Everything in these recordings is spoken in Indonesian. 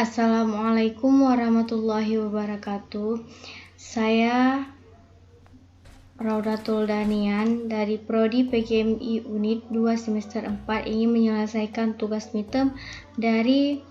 Assalamualaikum warahmatullahi wabarakatuh. Saya Raudatul Danian dari Prodi PGMI Unit 2 semester 4 ingin menyelesaikan tugas midterm dari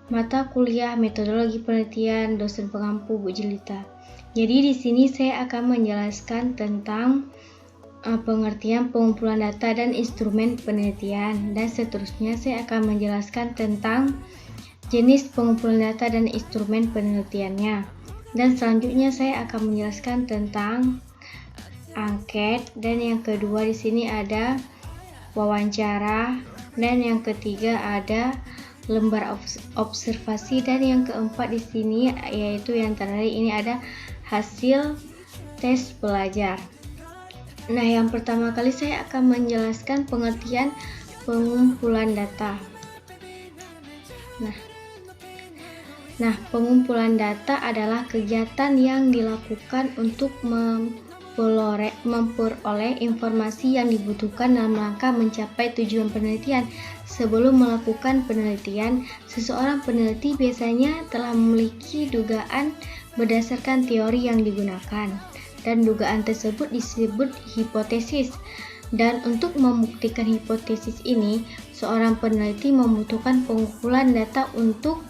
mata kuliah Metodologi Penelitian dosen pengampu Bu Jelita. Jadi di sini saya akan menjelaskan tentang pengertian pengumpulan data dan instrumen penelitian, dan seterusnya saya akan menjelaskan tentang jenis pengumpulan data dan instrumen penelitiannya. Dan selanjutnya saya akan menjelaskan tentang angket, dan yang kedua di sini ada wawancara, dan yang ketiga ada lembar observasi, dan yang keempat di sini yaitu yang terakhir ini ada hasil tes belajar. Nah, yang pertama kali saya akan menjelaskan pengertian pengumpulan data. Nah, pengumpulan data adalah kegiatan yang dilakukan untuk memperoleh informasi yang dibutuhkan dalam rangka mencapai tujuan penelitian. Sebelum melakukan penelitian, seseorang peneliti biasanya telah memiliki dugaan berdasarkan teori yang digunakan, dan dugaan tersebut disebut hipotesis. Dan untuk membuktikan hipotesis ini, seorang peneliti membutuhkan pengumpulan data untuk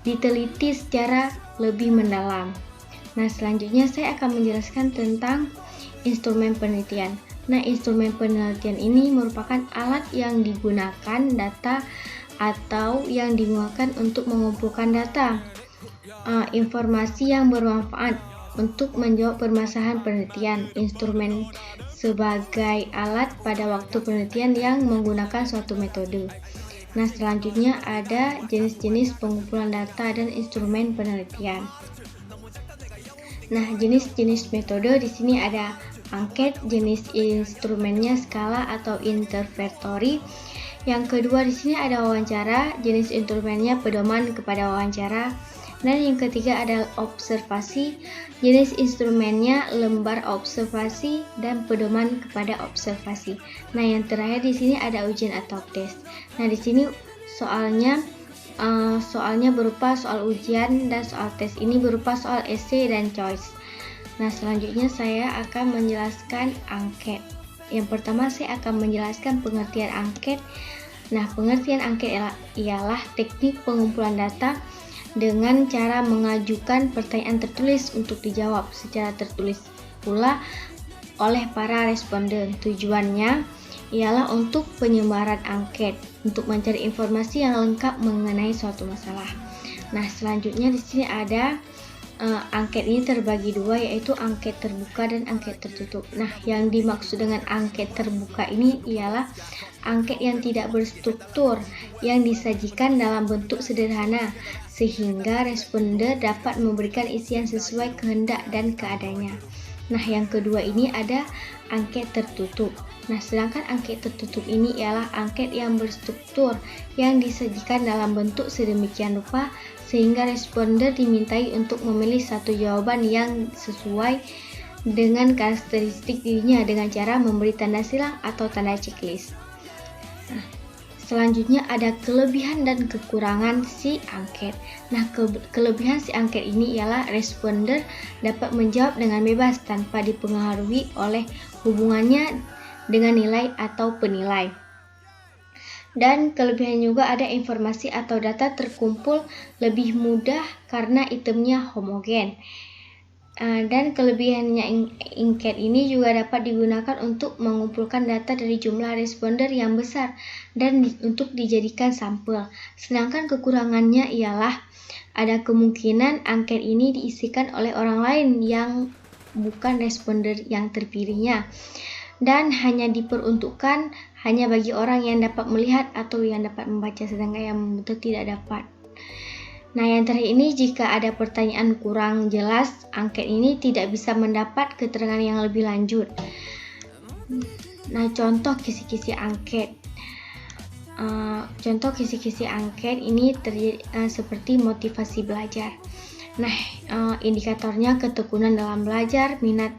diteliti secara lebih mendalam. Nah, selanjutnya saya akan menjelaskan tentang instrumen penelitian. Nah, instrumen penelitian ini merupakan alat yang digunakan data atau yang digunakan untuk mengumpulkan data, informasi yang bermanfaat untuk menjawab permasalahan penelitian. Instrumen sebagai alat pada waktu penelitian yang menggunakan suatu metode. Nah, selanjutnya ada jenis-jenis pengumpulan data dan instrumen penelitian. Nah, jenis-jenis metode di sini ada angket, jenis instrumennya skala atau interferometri. Yang kedua di sini ada wawancara, jenis instrumennya pedoman kepada wawancara. Dan yang ketiga ada observasi, jenis instrumennya lembar observasi dan pedoman kepada observasi. Nah, yang terakhir di sini ada ujian atau tes. Nah, di sini soalnya berupa soal ujian, dan soal tes ini berupa soal esai dan choice. Nah, selanjutnya saya akan menjelaskan angket. Yang pertama saya akan menjelaskan pengertian angket. Nah, pengertian angket ialah teknik pengumpulan data dengan cara mengajukan pertanyaan tertulis untuk dijawab secara tertulis pula oleh para responden. Tujuannya ialah untuk penyebaran angket, untuk mencari informasi yang lengkap mengenai suatu masalah. Nah, selanjutnya di sini ada angket ini terbagi dua, yaitu angket terbuka dan angket tertutup. Nah, yang dimaksud dengan angket terbuka ini ialah angket yang tidak berstruktur, yang disajikan dalam bentuk sederhana, sehingga responden dapat memberikan isian sesuai kehendak dan keadaannya. Nah, yang kedua ini ada angket tertutup. Nah, sedangkan angket tertutup ini ialah angket yang berstruktur, yang disajikan dalam bentuk sedemikian rupa sehingga responden dimintai untuk memilih satu jawaban yang sesuai dengan karakteristik dirinya dengan cara memberi tanda silang atau tanda checklist. Nah, selanjutnya ada kelebihan dan kekurangan si angket. Nah, kelebihan si angket ini ialah responden dapat menjawab dengan bebas tanpa dipengaruhi oleh hubungannya dengan nilai atau penilai. Dan kelebihan juga ada informasi atau data terkumpul lebih mudah karena itemnya homogen. Dan kelebihannya angket ini juga dapat digunakan untuk mengumpulkan data dari jumlah responden yang besar dan untuk dijadikan sampel. Sedangkan kekurangannya ialah ada kemungkinan angket ini diisikan oleh orang lain yang bukan responden yang terpilihnya, dan hanya diperuntukkan hanya bagi orang yang dapat melihat atau yang dapat membaca, sedangkan yang membutuh tidak dapat. Nah, yang terakhir ini, jika ada pertanyaan kurang jelas, angket ini tidak bisa mendapat keterangan yang lebih lanjut. Nah, contoh kisi-kisi angket. Contoh kisi-kisi angket ini seperti motivasi belajar. Nah, indikatornya ketekunan dalam belajar, minat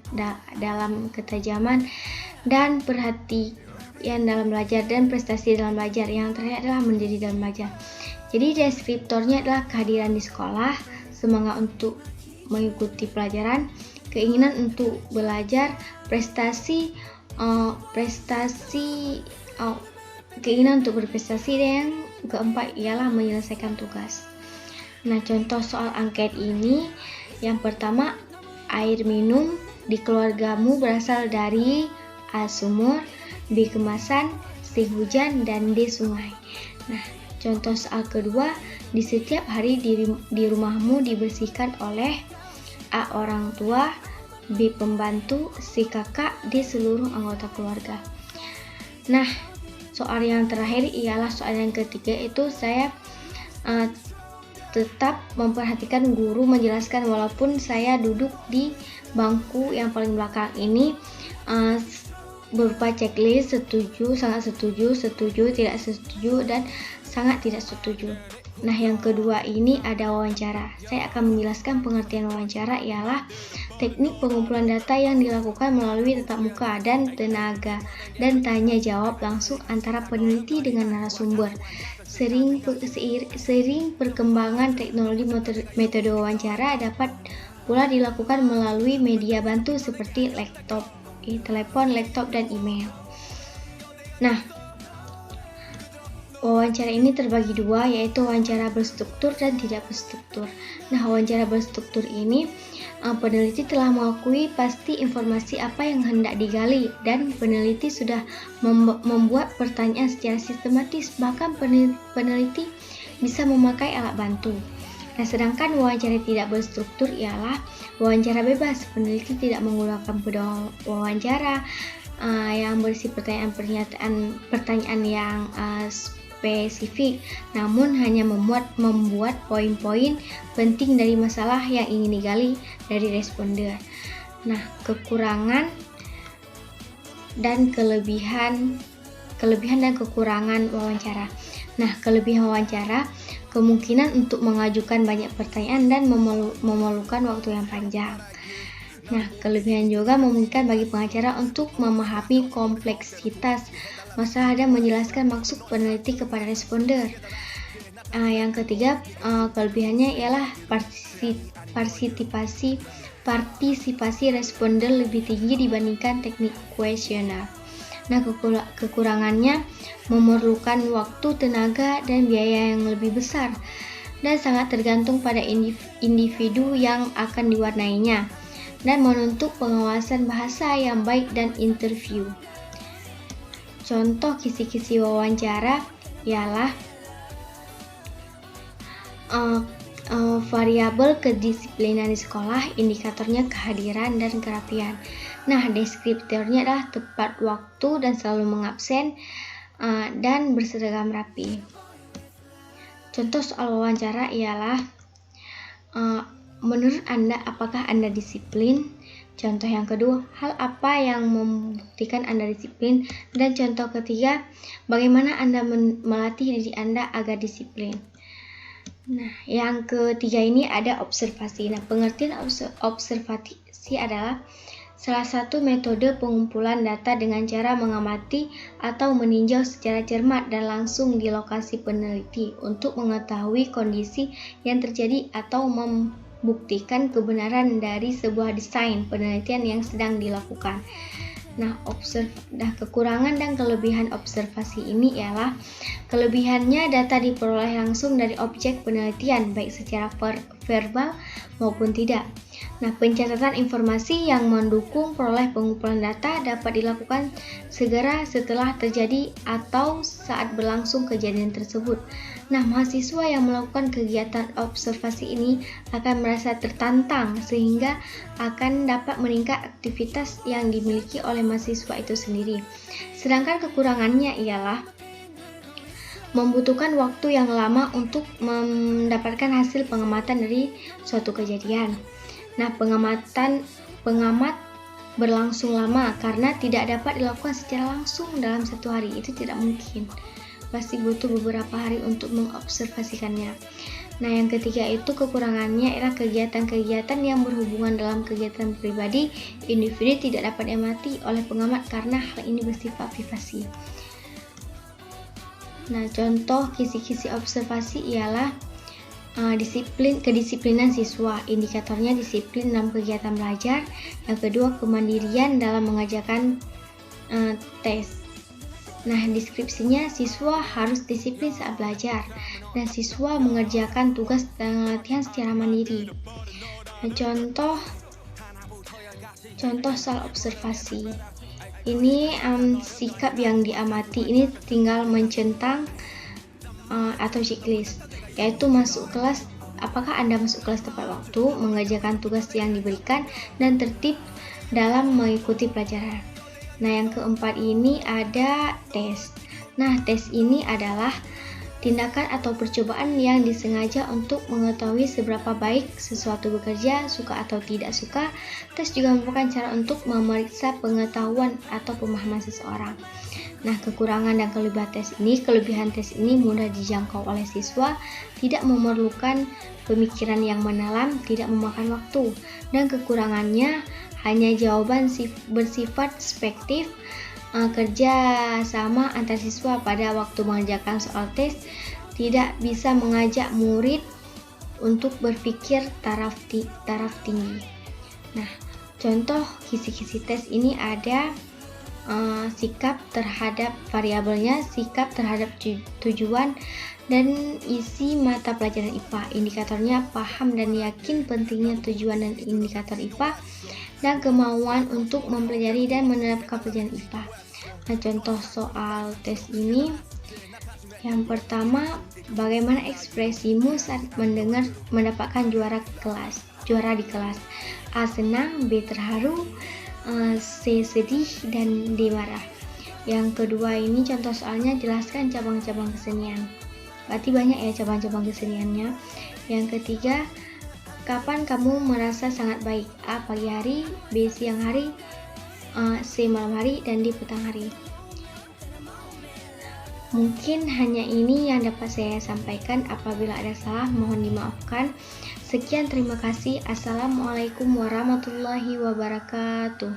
dalam ketajaman, dan perhatian dalam belajar, dan prestasi dalam belajar. Yang terakhir adalah mandiri dalam belajar. Jadi deskriptornya adalah kehadiran di sekolah, semangat untuk mengikuti pelajaran, keinginan untuk belajar, keinginan untuk berprestasi, dan yang keempat ialah menyelesaikan tugas. Nah, contoh soal angket ini, yang pertama, air minum di keluargamu berasal dari A. Sumur, B. Kemasan, C. Hujan, dan D. Sungai. Nah, contoh soal kedua, di setiap hari di rumahmu dibersihkan oleh A. Orang tua, B. Pembantu, C. Kakak, D. Seluruh anggota keluarga. Nah, soal yang terakhir ialah soal yang ketiga, itu saya tetap memperhatikan guru menjelaskan walaupun saya duduk di bangku yang paling belakang ini, berupa checklist setuju, sangat setuju, setuju, tidak setuju, dan sangat tidak setuju. Nah, yang kedua ini ada wawancara. Saya akan menjelaskan pengertian wawancara ialah teknik pengumpulan data yang dilakukan melalui tatap muka dan tenaga dan tanya jawab langsung antara peneliti dengan narasumber. Sering perkembangan teknologi metode wawancara dapat pula dilakukan melalui media bantu seperti telepon, laptop, dan email. Nah, wawancara ini terbagi dua, yaitu wawancara berstruktur dan tidak berstruktur. Nah, wawancara berstruktur ini peneliti telah mengakui pasti informasi apa yang hendak digali dan peneliti sudah membuat pertanyaan secara sistematis, bahkan peneliti bisa memakai alat bantu. Nah, sedangkan wawancara tidak berstruktur ialah wawancara bebas. Peneliti tidak menggunakan pedoman wawancara yang berisi pertanyaan yang spesifik, namun hanya membuat poin-poin penting dari masalah yang ingin digali dari responden. Nah, kekurangan dan kelebihan dan kekurangan wawancara. Nah, kelebihan wawancara kemungkinan untuk mengajukan banyak pertanyaan dan memerlukan waktu yang panjang. Nah, kelebihan juga memungkinkan bagi pengacara untuk memahami kompleksitas masalah dan menjelaskan maksud peneliti kepada responden. Yang ketiga, kelebihannya ialah partisipasi responden lebih tinggi dibandingkan teknik kuesioner. Nah, kekurangannya memerlukan waktu, tenaga, dan biaya yang lebih besar dan sangat tergantung pada individu yang akan diwarnainya dan menuntut pengawasan bahasa yang baik dan interview. Contoh kisi-kisi wawancara ialah variabel kedisiplinan di sekolah, indikatornya kehadiran dan kerapian. Nah, deskriptornya adalah tepat waktu dan selalu mengabsen dan berseragam rapi. Contoh soal wawancara ialah menurut Anda, apakah Anda disiplin? Contoh yang kedua, hal apa yang membuktikan Anda disiplin? Dan contoh ketiga, bagaimana Anda melatih diri Anda agar disiplin? Nah, yang ketiga ini ada observasi. Nah, pengertian observasi adalah salah satu metode pengumpulan data dengan cara mengamati atau meninjau secara cermat dan langsung di lokasi peneliti untuk mengetahui kondisi yang terjadi atau membuktikan kebenaran dari sebuah desain penelitian yang sedang dilakukan. Nah, kekurangan dan kelebihan observasi ini ialah kelebihannya data diperoleh langsung dari objek penelitian baik secara verbal maupun tidak. Nah, pencatatan informasi yang mendukung peroleh pengumpulan data dapat dilakukan segera setelah terjadi atau saat berlangsung kejadian tersebut. Nah, mahasiswa yang melakukan kegiatan observasi ini akan merasa tertantang sehingga akan dapat meningkat aktivitas yang dimiliki oleh mahasiswa itu sendiri. Sedangkan kekurangannya ialah membutuhkan waktu yang lama untuk mendapatkan hasil pengamatan dari suatu kejadian. Nah, pengamat berlangsung lama karena tidak dapat dilakukan secara langsung dalam satu hari. Itu tidak mungkin. Pasti butuh beberapa hari untuk mengobservasikannya. Nah, yang ketiga itu kekurangannya ialah kegiatan-kegiatan yang berhubungan dalam kegiatan pribadi individu tidak dapat diamati oleh pengamat karena hal ini bersifat privasi. Nah, contoh kisi-kisi observasi ialah kedisiplinan siswa. Indikatornya disiplin dalam kegiatan belajar. Yang kedua, kemandirian dalam mengerjakan tes. Nah, deskripsinya siswa harus disiplin saat belajar dan siswa mengerjakan tugas dan latihan secara mandiri. Nah, contoh soal observasi. Ini sikap yang diamati ini tinggal mencentang atau checklist, yaitu masuk kelas. Apakah Anda masuk kelas tepat waktu, mengerjakan tugas yang diberikan, dan tertib dalam mengikuti pelajaran. Nah, yang keempat ini ada tes. Nah, tes ini adalah tindakan atau percobaan yang disengaja untuk mengetahui seberapa baik sesuatu bekerja, suka atau tidak suka. Tes juga merupakan cara untuk memeriksa pengetahuan atau pemahaman seseorang. Nah, kekurangan dan kelebihan tes ini mudah dijangkau oleh siswa, tidak memerlukan pemikiran yang mendalam, tidak memakan waktu, dan kekurangannya hanya jawaban bersifat subjektif. Kerja sama antar siswa pada waktu mengerjakan soal tes tidak bisa mengajak murid untuk berpikir taraf tinggi. Nah, contoh kisi-kisi tes ini ada sikap terhadap variabelnya, sikap terhadap tujuan, dan isi mata pelajaran IPA. Indikatornya paham dan yakin pentingnya tujuan dan indikator IPA, dan kemauan untuk mempelajari dan menerapkan pelajaran IPA. Nah, contoh soal tes ini, yang pertama, bagaimana ekspresimu saat mendapatkan juara di kelas? A. Senang, B. Terharu, C. Sedih, dan D. Marah. Yang kedua ini contoh soalnya, jelaskan cabang-cabang kesenian. Berarti banyak ya cabang-cabang keseniannya. Yang ketiga, kapan kamu merasa sangat baik? A. Pagi hari, B. Siang hari, C. Malam hari, dan D. Petang hari. Mungkin hanya ini yang dapat saya sampaikan. Apabila ada salah, mohon dimaafkan. Sekian, terima kasih. Assalamualaikum warahmatullahi wabarakatuh.